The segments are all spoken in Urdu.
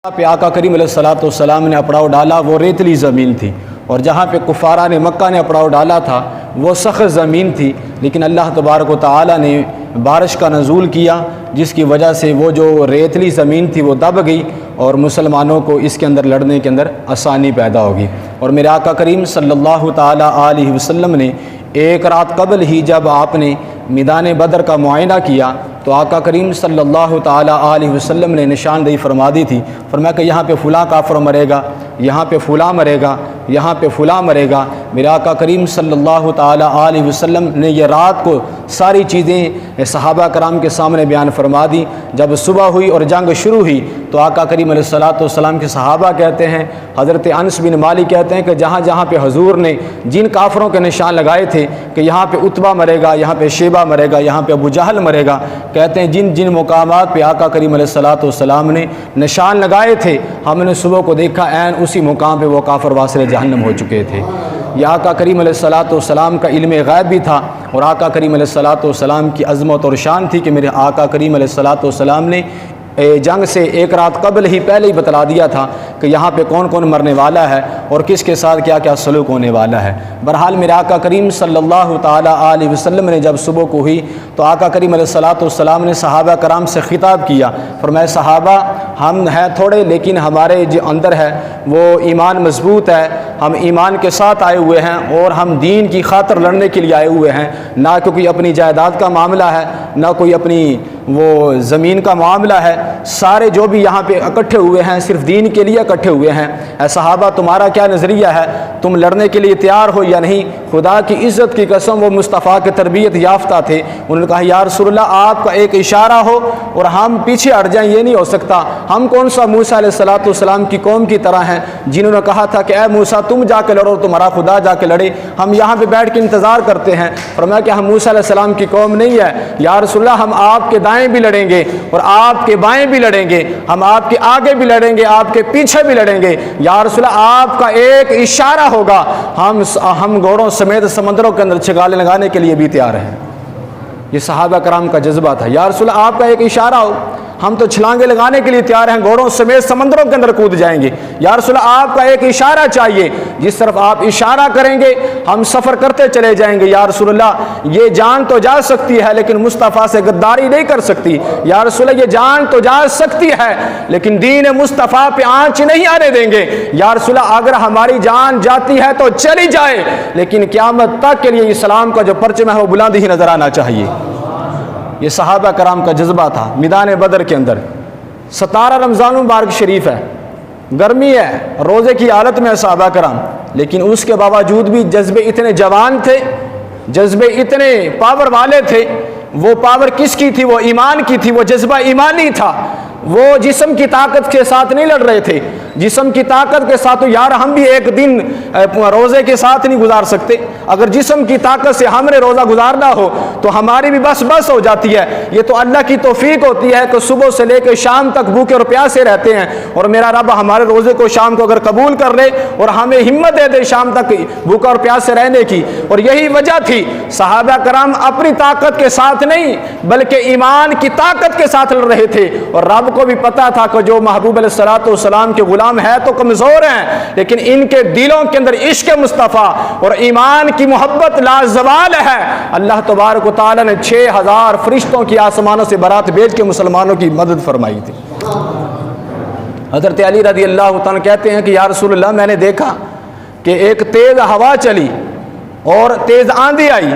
پہ آقا کریم علیہ الصلوۃ والسلام نے اپڑاؤ ڈالا وہ ریتلی زمین تھی، اور جہاں پہ کفاران مکہ نے اپڑاؤ ڈالا تھا وہ سخت زمین تھی، لیکن اللہ تبارک و تعالی نے بارش کا نزول کیا جس کی وجہ سے وہ جو ریتلی زمین تھی وہ دب گئی اور مسلمانوں کو اس کے اندر لڑنے کے اندر آسانی پیدا ہوگی۔ اور میرے آقا کریم صلی اللہ تعالی علیہ وسلم نے ایک رات قبل ہی جب آپ نے میدان بدر کا معائنہ کیا تو آقا کریم صلی اللہ تعالی علیہ وسلم نے نشاندہی فرما دی تھی، فرمایا کہ یہاں پہ فلاں کافر مرے گا، یہاں پہ فلاں مرے گا، یہاں پہ فلاں مرے گا۔ میرے آقا کریم صلی اللہ تعالی علیہ وسلم نے یہ رات کو ساری چیزیں صحابہ کرام کے سامنے بیان فرما دی۔ جب صبح ہوئی اور جنگ شروع ہوئی تو آقا کریم علیہ الصلوۃ والسلام کے صحابہ کہتے ہیں، حضرت انس بن مالک کہتے ہیں کہ جہاں جہاں پہ حضور نے جن کافروں کے نشان لگائے تھے کہ یہاں پہ عتبہ مرے گا، یہاں پہ شیبہ مرے گا، یہاں پہ ابو جہل مرے گا، کہتے ہیں جن جن مقامات پہ آقا کریم علیہ الصلوۃ والسلام نے نشان لگائے تھے ہم نے صبح کو دیکھا عین اسی مقام پہ وہ کافر واصل جہنم ہو چکے تھے۔ یہ آقا کریم علیہ الصلوۃ والسلام کا علم غیب بھی تھا، اور آقا کریم علیہ الصلوۃ والسلام کی عظمت اور شان تھی کہ میرے آقا کریم علیہ الصلوۃ والسلام نے جنگ سے ایک رات قبل ہی پہلے ہی بتلا دیا تھا کہ یہاں پہ کون کون مرنے والا ہے اور کس کے ساتھ کیا کیا سلوک ہونے والا ہے۔ بہرحال میرے آقا کریم صلی اللہ تعالی علیہ وسلم نے جب صبح کو ہوئی تو آقا کریم علیہ الصلوۃ والسلام نے صحابہ کرام سے خطاب کیا، فرمایا صحابہ ہم ہیں تھوڑے لیکن ہمارے جو اندر ہے وہ ایمان مضبوط ہے، ہم ایمان کے ساتھ آئے ہوئے ہیں اور ہم دین کی خاطر لڑنے کے لیے آئے ہوئے ہیں، نہ کوئی اپنی جائیداد کا معاملہ ہے نہ کوئی اپنی وہ زمین کا معاملہ ہے، سارے جو بھی یہاں پہ اکٹھے ہوئے ہیں صرف دین کے لیے اکٹھے ہوئے ہیں۔ اے صحابہ تمہارا کیا نظریہ ہے، تم لڑنے کے لیے تیار ہو یا نہیں؟ خدا کی عزت کی قسم وہ مصطفیٰ کے تربیت یافتہ تھے، انہوں نے کہا یا رسول اللہ آپ کا ایک اشارہ ہو اور ہم پیچھے ہٹ جائیں، یہ نہیں ہو سکتا، ہم کون سا موسیٰ علیہ الصلوۃ والسلام کی قوم کی طرح ہیں جنہوں نے کہا تھا کہ اے موسیٰ تم جا کے لڑو تمہارا خدا جا کے لڑے، ہم یہاں پہ بیٹھ کے انتظار کرتے ہیں۔ فرمایا کہ ہم موسیٰ علیہ السلام کی قوم نہیں ہے یا رسول اللہ، ہم آپ کے دائیں بھی لڑیں گے اور آپ کے بائیں بھی لڑیں گے، ہم آپ کے آگے بھی لڑیں گے آپ کے پیچھے بھی لڑیں گے، یا رسول اللہ آپ کا ایک اشارہ ہوگا ہم گھوڑوں سمیت سمندروں کے اندر چھگالے لگانے کے لیے بھی تیار ہیں۔ یہ صحابہ کرام کا جذبہ تھا، یا رسول اللہ آپ کا ایک اشارہ ہو ہم تو چھلانگے لگانے کے لیے تیار ہیں، گھوڑوں سمیت سمندروں کے اندر کود جائیں گے، یا رسول اللہ آپ کا ایک اشارہ چاہیے، جس طرف آپ اشارہ کریں گے ہم سفر کرتے چلے جائیں گے، یا رسول اللہ یہ جان تو جا سکتی ہے لیکن مصطفیٰ سے غداری نہیں کر سکتی، یا رسول اللہ یہ جان تو جا سکتی ہے لیکن دین مصطفیٰ پہ آنچ نہیں آنے دیں گے، یا رسول اللہ اگر ہماری جان جاتی ہے تو چلی جائے لیکن قیامت تک کے لیے اسلام کا جو پرچم ہے وہ بلند ہی نظر آنا چاہیے۔ یہ صحابہ کرام کا جذبہ تھا۔ میدان بدر کے اندر 17 رمضان المبارک شریف ہے، گرمی ہے، روزے کی حالت میں صحابہ کرام، لیکن اس کے باوجود بھی جذبے اتنے جوان تھے، جذبے اتنے پاور والے تھے۔ وہ پاور کس کی تھی؟ وہ ایمان کی تھی، وہ جذبہ ایمانی تھا۔ وہ جسم کی طاقت کے ساتھ نہیں لڑ رہے تھے، جسم کی طاقت کے ساتھ تو یار ہم بھی ایک دن روزے کے ساتھ نہیں گزار سکتے، اگر جسم کی طاقت سے ہم نے روزہ گزارنا ہو تو ہماری بھی بس ہو جاتی ہے۔ یہ تو اللہ کی توفیق ہوتی ہے کہ صبح سے لے کے شام تک بھوکے اور پیاسے رہتے ہیں، اور میرا رب ہمارے روزے کو شام کو اگر قبول کر لے اور ہمیں ہمت دے دے شام تک بھوکا اور پیاسے رہنے کی۔ اور یہی وجہ تھی صحابہ کرام اپنی طاقت کے ساتھ نہیں بلکہ ایمان کی طاقت کے ساتھ لڑ رہے تھے، اور رب کو بھی پتا تھا کہ جو محبوب علیہ الصلوۃ والسلام کے غلام ہے تو کمزور ہیں لیکن ان کے دلوں کے اندر عشق مصطفیٰ اور ایمان کی محبت لازوال ہے۔ اللہ تبارک و تعالی نے 6000 فرشتوں کی آسمانوں سے بارات بھیج کے مسلمانوں کی مدد فرمائی تھی۔ حضرت علی رضی اللہ تعالیٰ کہتے ہیں کہ یا رسول اللہ میں نے دیکھا کہ ایک تیز ہوا چلی اور تیز آندھی آئی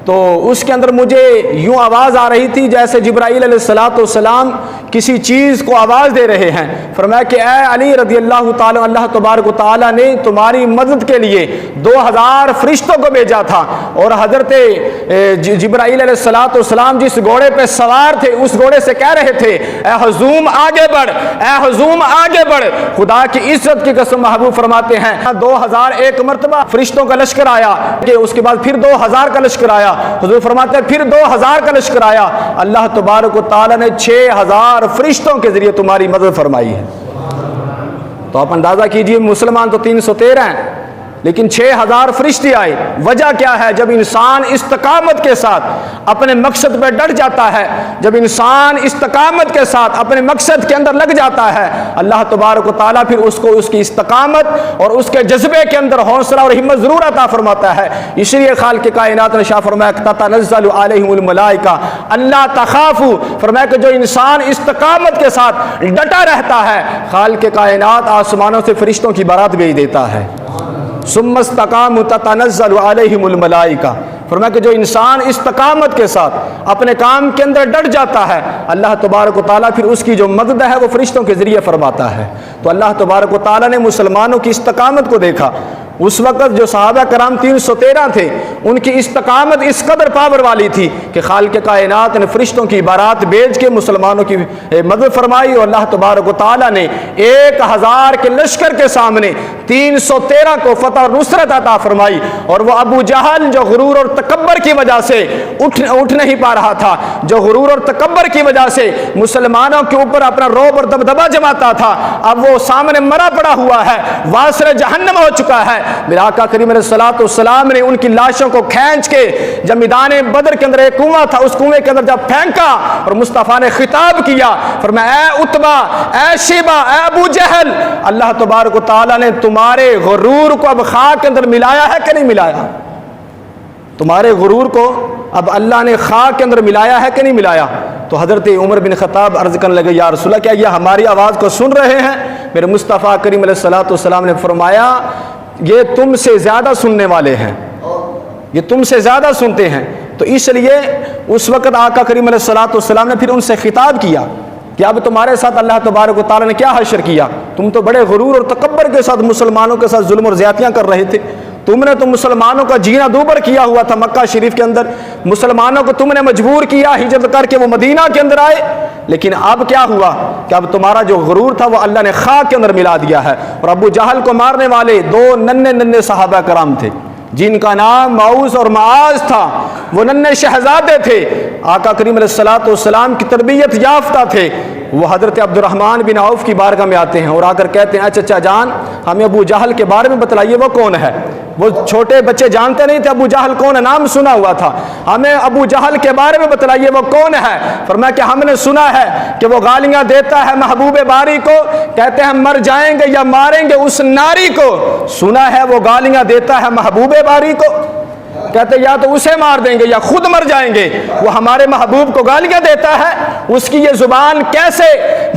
تو اس کے اندر مجھے یوں آواز آ رہی تھی جیسے جبرائیل علیہ الصلوۃ والسلام کسی چیز کو آواز دے رہے ہیں۔ فرمایا کہ اے علی رضی اللہ تعالیٰ، اللہ تبارک و تعالیٰ نے تمہاری مدد کے لیے 2000 فرشتوں کو بھیجا تھا، اور حضرت جبرائیل علیہ الصلوۃ والسلام جس گھوڑے پہ سوار تھے اس گھوڑے سے کہہ رہے تھے اے ہزوم آگے بڑھ، اے ہزوم آگے بڑھ۔ خدا کی عزت کی قسم محبوب فرماتے ہیں 2001 مرتبہ فرشتوں کا لشکر آیا، کہ اس کے بعد پھر 2000 کا لشکر آیا، حضور فرماتے ہیں پھر 2000 کا لشکر آیا، اللہ تبارک و تعالیٰ نے 6000 فرشتوں کے ذریعے تمہاری مدد فرمائی ہے۔ تو آپ اندازہ کیجئے مسلمان تو 313 ہیں لیکن 6000 فرشتے آئے۔ وجہ کیا ہے؟ جب انسان استقامت کے ساتھ اپنے مقصد پہ ڈٹ جاتا ہے، جب انسان استقامت کے ساتھ اپنے مقصد کے اندر لگ جاتا ہے، اللہ تبارک و تعالیٰ پھر اس کو اس کی استقامت اور اس کے جذبے کے اندر حوصلہ اور ہمت ضرور عطا فرماتا ہے۔ اس لیے خالق کائنات نے شاہ فرمایا تتنزل علیہم الملائکہ الا تخافوا، فرمایا کہ جو انسان استقامت کے ساتھ ڈٹا رہتا ہے، خالق کائنات آسمانوں سے فرشتوں کی بارات بھیج دیتا ہے۔ ثم استقاموا تتنزل علیہم الملائکہ، فرمایا کہ جو انسان استقامت کے ساتھ اپنے کام کے اندر ڈٹ جاتا ہے، اللہ تبارک و تعالیٰ پھر اس کی جو مدد ہے وہ فرشتوں کے ذریعے فرماتا ہے۔ تو اللہ تبارک و تعالیٰ نے مسلمانوں کی استقامت کو دیکھا۔ اس وقت جو صحابہ کرام 313 تھے، ان کی استقامت اس قدر پاور والی تھی کہ خالق کائنات نے فرشتوں کی بارات بھیج کے مسلمانوں کی مدد فرمائی، اور اللہ تبارک و تعالیٰ نے 1000 کے لشکر کے سامنے 313 کو فتح اور نصرت عطا فرمائی۔ اور وہ ابو جہل جو غرور اور تکبر کی وجہ سے اٹھ نہیں پا رہا تھا، جو غرور اور تکبر کی وجہ سے مسلمانوں کے اوپر اپنا رعب اور دبدبہ جماتا تھا، اب وہ سامنے مرا پڑا ہوا ہے، واصل جہنم ہو چکا ہے۔ میرے آقا کریم علیہ الصلوۃ والسلام نے ان کی لاشوں کو کھینچ کے جب میدان بدر کے اندر ایک کنواں تھا، اس کنویں کے اندر جب پھینکا اور مصطفیٰ نے خطاب کیا، فرمایا اے عتبہ، اے شیبہ، اے ابو جہل، اللہ تبارک و تعالیٰ نے تمہارے غرور کو اب خاک کے اندر ملایا ہے کہ نہیں ملایا؟ تمہارے غرور کو اب اللہ نے خاک کے اندر ملایا ہے کہ نہیں ملایا؟ تو حضرت عمر بن خطاب عرض کرنے لگے یا رسول اللہ کیا یہ ہماری آواز کو سن رہے ہیں؟ میرے مصطفیٰ کریم علیہ الصلوۃ والسلام نے فرمایا یہ تم سے زیادہ سننے والے ہیں، یہ تم سے زیادہ سنتے ہیں۔ تو اس لیے اس وقت آقا کریم علیہ الصلوۃ والسلام نے پھر ان سے خطاب کیا کہ اب تمہارے ساتھ اللہ تبارک و تعالیٰ نے کیا حشر کیا؟ تم تو بڑے غرور اور تکبر کے ساتھ مسلمانوں کے ساتھ ظلم اور زیادتیاں کر رہے تھے، تم نے تو مسلمانوں کا جینا دوبر کیا ہوا تھا مکہ شریف کے اندر، مسلمانوں کو تم نے مجبور کیا ہجرت کر کے وہ مدینہ کے اندر آئے، لیکن اب کیا ہوا کہ اب تمہارا جو غرور تھا وہ اللہ نے خاک کے اندر ملا دیا ہے۔ اور ابو جہل کو مارنے والے 2 ننھے صحابہ کرام تھے جن کا نام معوذ اور معاذ تھا، وہ ننھے شہزادے تھے، آقا کریم علیہ الصلوۃ والسلام کی تربیت یافتہ تھے۔ وہ حضرت عبد الرحمن بن عوف کی بارگاہ میں آتے ہیں اور آ کر کہتے ہیں اے چچا جان ہمیں ابو جہل کے بارے میں بتلائیے وہ کون ہے؟ وہ چھوٹے بچے جانتے نہیں تھے ابو جہل کون ہے، نام سنا ہوا تھا، ہمیں ابو جہل کے بارے میں بتلائیے وہ کون ہے۔ فرمایا کہ ہم نے سنا ہے کہ وہ گالیاں دیتا ہے محبوب باری کو، کہتے ہیں مر جائیں گے یا ماریں گے اس ناری کو، سنا ہے وہ گالیاں دیتا ہے محبوب باری کو، کہتے یا تو اسے مار دیں گے یا خود مر جائیں گے، وہ ہمارے محبوب کو گالیاں دیتا ہے، اس کی یہ زبان کیسے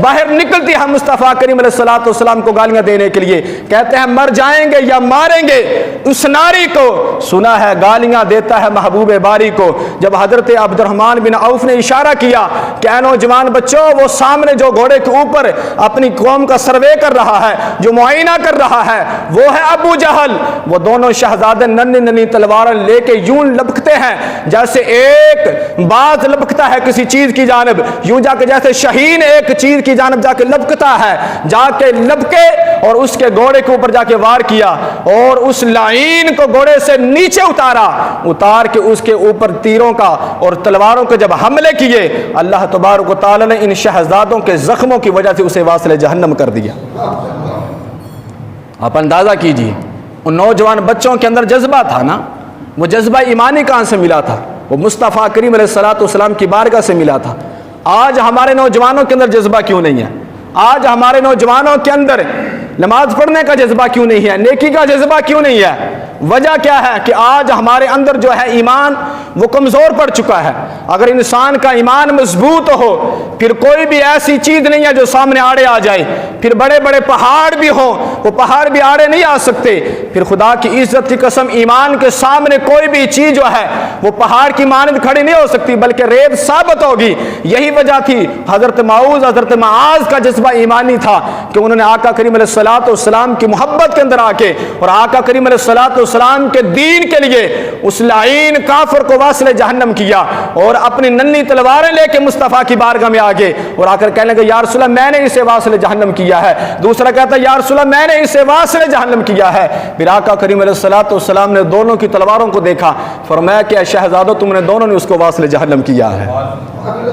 باہر نکلتی ہے مصطفیٰ کریم علیہ الصلوۃ والسلام کو گالیاں دینے کے لیے؟ کہتے ہیں مر جائیں گے یا ماریں گے اس ناری کو، سنا ہے گالیاں دیتا ہے محبوب باری کو۔ جب حضرت عبد الرحمن بن عوف نے اشارہ کیا کہ اے نوجوان بچوں، وہ سامنے جو گھوڑے کے اوپر اپنی قوم کا سروے کر رہا ہے، جو معائنہ کر رہا ہے، وہ ہے ابو جہل۔ وہ دونوں شہزادے ننھی ننھی تلواریں لے کے یوں لپکتے ہیں جیسے ایک باز لپکتا ہے کسی چیز کی جانب، یوں جا کے جیسے شہین ایک چیز کی جانب جا کے لپکتا ہے، جا کے لپکے اور اس کے گھوڑے کے اوپر جا کے وار کیا اور اس لعین کو گھوڑے سے نیچے اتار کے اس کے اوپر تیروں کا اور تلواروں کے جب حملے کیے، اللہ تبارک و تعالی نے ان شہزادوں کے زخموں کی وجہ سے اسے واصل جہنم کر دیا۔ آپ اندازہ کیجیے ان نوجوان بچوں کے اندر جذبہ تھا نا، وہ جذبہ ایمانی کہاں سے ملا تھا؟ وہ مصطفیٰ کریم علیہ الصلوۃ والسلام کی بارگاہ سے ملا تھا۔ آج ہمارے نوجوانوں کے اندر جذبہ کیوں نہیں ہے؟ آج ہمارے نوجوانوں کے اندر نماز پڑھنے کا جذبہ کیوں نہیں ہے؟ نیکی کا جذبہ کیوں نہیں ہے؟ وجہ کیا ہے کہ آج ہمارے اندر جو ہے ایمان وہ کمزور پڑ چکا ہے۔ اگر انسان کا ایمان مضبوط ہو پھر کوئی بھی ایسی چیز نہیں ہے جو سامنے آڑے آ جائے، پھر بڑے بڑے پہاڑ بھی ہوں وہ پہاڑ بھی آڑے نہیں آ سکتے، پھر خدا کی عزت کی قسم ایمان کے سامنے کوئی بھی چیز جو ہے وہ پہاڑ کی مانند کھڑی نہیں ہو سکتی بلکہ ریت ثابت ہوگی۔ یہی وجہ تھی حضرت معوذ حضرت معاذ کا جذبہ ایمانی تھا کہ انہوں نے آقا کریم علیہ الصلوۃ والسلام کی محبت کے اندر آ کے اور آقا کریم علیہ الصلوۃ والسلام کے دین کے لیے اس لعین کافر کو واصل جہنم کیا اور اپنی ننھی تلواریں لے کے مصطفیٰ کی بارگاہ میں آگے اور آ کر کہنے لگے یا رسول اللہ میں نے اسے واصل جہنم کیا ہے، دوسرا کہتا ہے یا رسول اللہ میں نے اسے واصل جہنم کیا ہے۔ پھر آقا کریم علیہ الصلوۃ والسلام نے دونوں کی تلواروں کو دیکھا، فرمایا کہ اے شہزادو تم نے دونوں نے اس کو واصل جہنم کیا ہے۔